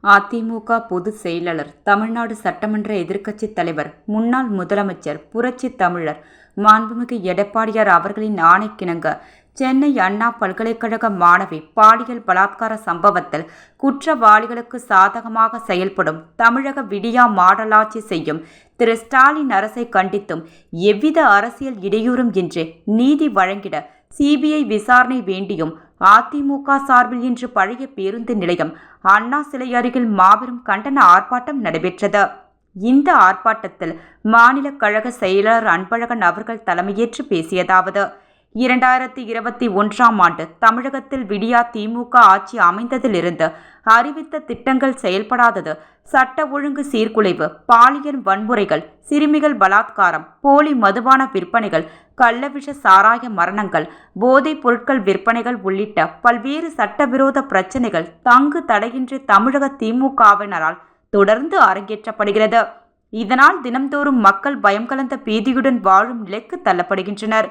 அதிமுக பொதுச் செயலாளர், தமிழ்நாடு சட்டமன்ற எதிர்க்கட்சித் தலைவர், முன்னாள் முதலமைச்சர், புரட்சித் தமிழர் மாண்புமிகு எடப்பாடியார் அவர்களின் ஆணைக்கிணங்க சென்னை அண்ணா பல்கலைக்கழக மாணவி பாலியல் பலாத்கார சம்பவத்தில் குற்றவாளிகளுக்கு சாதகமாக செயல்படும் தமிழக விடியா மாடலாட்சி செய்யும் திரு ஸ்டாலின் அரசை கண்டித்தும் எவ்வித அரசியல் இடையூறும் இன்றி நீதி வழங்கிட சிபிஐ விசாரணை வேண்டியும் அதிமுக சார்பில் இன்று பழைய பேருந்து நிலையம் அண்ணா சிலை அருகில் மாபெரும் கண்டன ஆர்ப்பாட்டம் நடைபெற்றது. இந்த ஆர்ப்பாட்டத்தில் மாநில கழக செயலாளர் அன்பழகன் அவர்கள் தலைமையேற்று பேசியதாவது: 2021ஆம் ஆண்டு தமிழகத்தில் விடியா திமுக ஆட்சி அமைந்ததிலிருந்து அறிவித்த திட்டங்கள் செயல்படாதது, சட்ட ஒழுங்கு சீர்குலைவு, பாலியல் வன்முறைகள், சிறுமிகள் பலாத்காரம், போலி மதுபான விற்பனைகள், கள்ளவிஷ சாராய மரணங்கள், போதைப் பொருட்கள் விற்பனைகள் உள்ளிட்ட பல்வேறு சட்டவிரோத பிரச்சினைகள் தங்கு தடையின்றி தமிழக திமுகவினரால் தொடர்ந்து அரங்கேற்றப்படுகிறது. இதனால் தினம்தோறும் மக்கள் பயம் கலந்த பீதியுடன் வாழும் நிலைக்கு தள்ளப்படுகின்றனர்.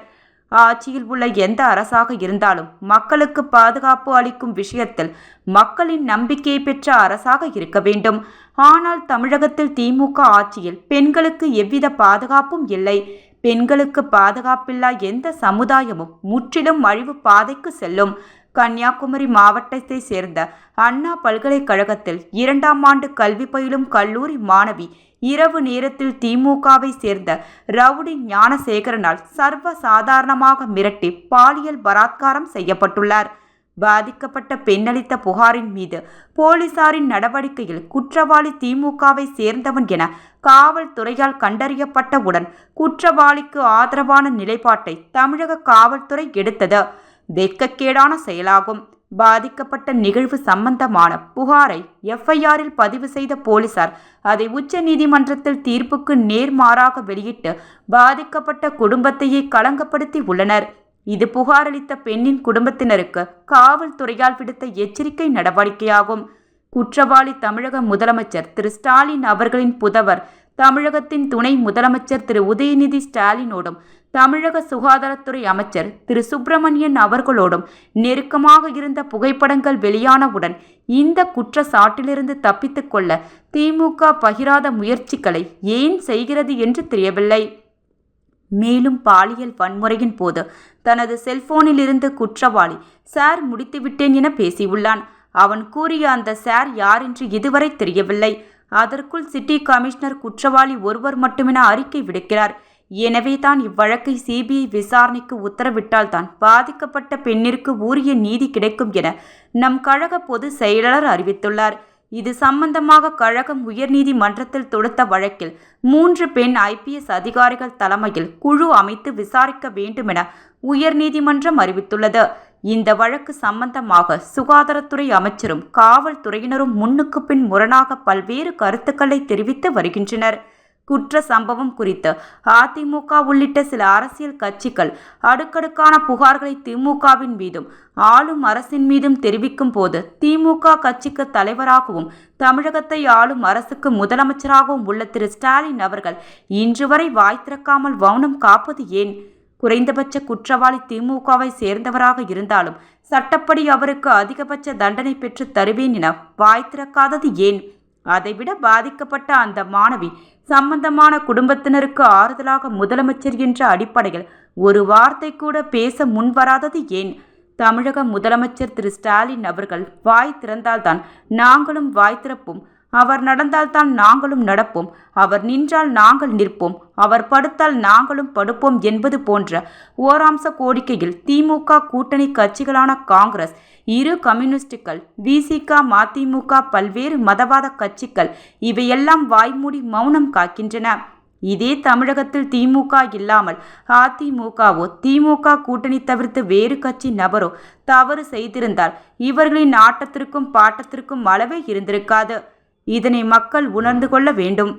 ஆட்சியில் உள்ள எந்த அரசாக இருந்தாலும் மக்களுக்கு பாதுகாப்பு அளிக்கும் விஷயத்தில் மக்களின் நம்பிக்கையை பெற்ற அரசாக இருக்க வேண்டும். ஆனால் தமிழகத்தில் திமுக ஆட்சியில் பெண்களுக்கு எவ்வித பாதுகாப்பும் இல்லை. பெண்களுக்கு பாதுகாப்பில்லா எந்த சமுதாயமும் முற்றிலும் அழிவு பாதைக்கு செல்லும். கன்னியாகுமரி மாவட்டத்தை சேர்ந்த அண்ணா பல்கலைக்கழகத்தில் 2ஆம் ஆண்டு கல்வி பயிலும் கல்லூரி மாணவி இரவு நேரத்தில் திமுகவை சேர்ந்த ரவுடி ஞானசேகரனால் சர்வ சாதாரணமாக மிரட்டி பாலியல் பலாத்காரம் செய்யப்பட்டுள்ளார். பாதிக்கப்பட்ட பெண் அளித்த புகாரின் மீது போலீசாரின் நடவடிக்கையில் குற்றவாளி திமுகவை சேர்ந்தவன் என காவல்துறையால் கண்டறியப்பட்டவுடன் குற்றவாளிக்கு ஆதரவான நிலைப்பாட்டை தமிழக காவல்துறை எடுத்தது வெட்கக்கேடான செயலாகும். பாதிக்கப்பட்ட நிகழ்வு சம்பந்தமான புகாரை எஃப்ஐஆரில் பதிவு செய்த போலீசார் அதை உச்ச நீதிமன்றத்தில் தீர்ப்புக்கு நேர்மாறாக வெளியிட்டு பாதிக்கப்பட்ட குடும்பத்தையே களங்கப்படுத்தி உள்ளனர். இது புகாரளித்த பெண்ணின் குடும்பத்தினருக்கு காவல்துறையால் விடுத்த எச்சரிக்கை நடவடிக்கையாகும். குற்றவாளி தமிழக முதலமைச்சர் திரு ஸ்டாலின் அவர்களின் புதல்வர், தமிழகத்தின் துணை முதலமைச்சர் திரு உதயநிதி ஸ்டாலினோடும் தமிழக சுகாதாரத்துறை அமைச்சர் திரு சுப்பிரமணியன் அவர்களோடும் நெருக்கமாக இருந்த புகைப்படங்கள் வெளியானவுடன் இந்த குற்றச்சாட்டிலிருந்து தப்பித்துக் கொள்ள திமுக பகிராத முயற்சிகளை ஏன் செய்கிறது என்று தெரியவில்லை. மேலும் பாலியல் வன்முறையின் போது தனது செல்போனில் இருந்து குற்றவாளி சார் முடித்துவிட்டேன் என பேசியுள்ளான். அவன் கூறிய அந்த சார் யார் என்று இதுவரை தெரியவில்லை. அதற்குள் சிட்டி கமிஷனர் குற்றவாளி ஒருவர் மட்டுமென அறிக்கை விடுக்கிறார். எனவே தான் இவ்வழக்கை சிபிஐ விசாரணைக்கு உத்தரவிட்டால்தான் பாதிக்கப்பட்ட பெண்ணிற்கு உரிய நீதி கிடைக்கும் என நம் கழக பொதுச் செயலாளர் அறிவித்துள்ளார். இது சம்பந்தமாக கழகம் உயர்நீதிமன்றத்தில் தொடுத்த வழக்கில் 3 பெண் IPS அதிகாரிகள் தலைமையில் குழு அமைத்து விசாரிக்க வேண்டுமென உயர்நீதிமன்றம் அறிவித்துள்ளது. இந்த வழக்கு சம்பந்தமாக சுகாதாரத்துறை அமைச்சரும் காவல்துறையினரும் முன்னுக்கு பின் முரணாக பல்வேறு கருத்துக்களை தெரிவித்து வருகின்றனர். குற்ற சம்பவம் குறித்து அதிமுக உள்ளிட்ட சில அரசியல் கட்சிகள் அடுக்கடுக்கான புகார்களை திமுகவின் மீதும் ஆளும் அரசின் மீதும் தெரிவிக்கும் போது திமுக கட்சிக்கு தலைவராகவும் தமிழகத்தை ஆளும் அரசுக்கு முதலமைச்சராகவும் உள்ள திரு ஸ்டாலின் அவர்கள் இன்று வரை வாய் திறக்காமல் மௌனம் காப்பது ஏன்? குறைந்தபட்ச குற்றவாளி திமுகவை சேர்ந்தவராக இருந்தாலும் சட்டப்படி அவருக்கு அதிகபட்ச தண்டனை பெற்று தருவேன் என வாய் திறக்காதது ஏன்? அதைவிட பாதிக்கப்பட்ட அந்த மாணவி சம்பந்தமான குடும்பத்தினருக்கு ஆறுதலாக முதலமைச்சர் என்ற அடிப்படையில் ஒரு வார்த்தை கூட பேச முன்வராதது ஏன்? தமிழக முதலமைச்சர் திரு ஸ்டாலின் அவர்கள் வாய் திறந்தால்தான் நாங்களும் வாய் திறப்போம். அவர் நடந்தால்தான் நாங்களும் நடப்போம். அவர் நின்றால் நாங்கள் நிற்போம். அவர் படுத்தால் நாங்களும் படுப்போம் என்பது போன்ற ஓராம்ச கோரிக்கையில் திமுக கூட்டணி கட்சிகளான காங்கிரஸ், இரு கம்யூனிஸ்டுகள், விசிக, மதிமுக, பல்வேறு மதவாத கட்சிகள் இவையெல்லாம் வாய்மூடி மௌனம் காக்கின்றன. இதே தமிழகத்தில் திமுக இல்லாமல் அதிமுகவோ திமுக கூட்டணி தவிர்த்து வேறு கட்சி நபரோ தவறு செய்திருந்தால் இவர்களின் ஆட்டத்திற்கும் பாட்டத்திற்கும் அளவே இருந்திருக்காது. இதனை மக்கள் உணர்ந்து கொள்ள வேண்டும்.